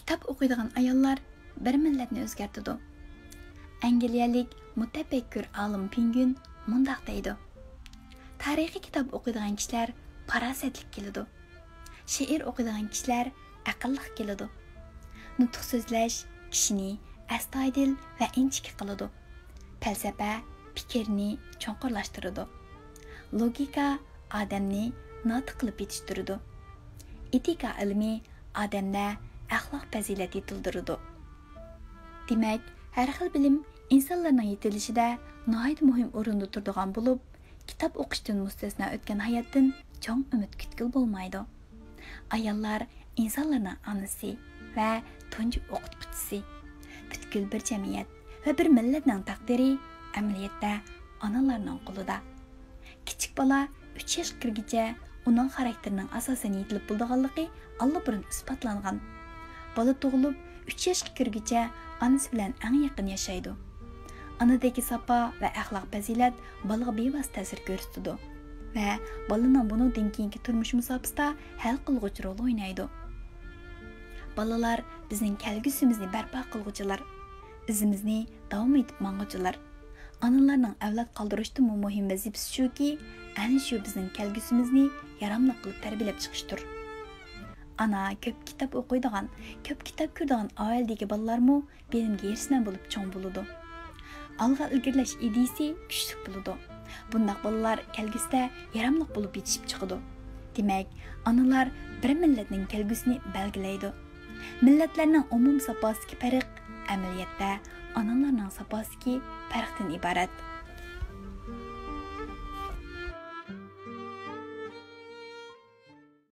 Kitap o'qiydigan ayollar bir millatni o'zgartirdi. Angliyalik mutafakkir olim Pingvin mundaq deydi. Tarixiy kitob o'qiydigan kishilar farosatli keladi. She'r o'qiydigan kishilar aqlli keladi. Nutq so'zlash kishini astoydil va inchik qiladi. Falsafa fikrni cho'nqurlashtiradi. Logika odamni notiq qilib yetishtiradi. Etika ilmi odamda axloq fazilat yetildiradi. Demak, har xil bilim insonlarning yetilishida nihoyat muhim o'rinda turadigan bo'lib, kitob o'qishdan mustasno o'tgan hayotdan cho'ng umid kutkil bo'lmaydi. Ayollar insonlarning onasi va tunji o'qituvchisi. Butkul bir jamiyat va bir millatning taqdiri amaliyotda onalarning qo'lida. Kichik bola 3 yoshga kirguncha uning xarakterining asosini yetilib bo'lganligi allabirun isbotlangan. Bola tug'ilib 3 yoshga kirguncha onasi bilan eng yaqin yashaydi. Onadagi sapo va axloq fazilat bolaga bevosita ta'sir ko'rsatadi va bolaning bundan keyingi turmush musobaqasida hal qilguvchi rol o'ynaydi. Bolalar bizning kelgusimizni barpo qilguvchilar, izimizni davom etib mang'uvchilar. Onalarning avlod qoldirishdan muhim vazifasi shuki, ana shu bizning kelgusimizni yaramli qilib tarbiyalab chiqishdir. Ana ko'p kitob o'qiydigan, ko'p kitob ko'radigan oiladagi bolalarmi bilimga erishgan bo'lib cho'ng bo'ladi. Alg'a ilgirlash ideyasi kuchli bo'ladi. Bundaq bolalar kelgusida yaramli bo'lib yetishib chiqadi. Demak, onalar bir millatning kelgusini belgilaydi. Millatlarning umum saposidagi farq amaliyotda onalarning saposidagi farqdan iborat.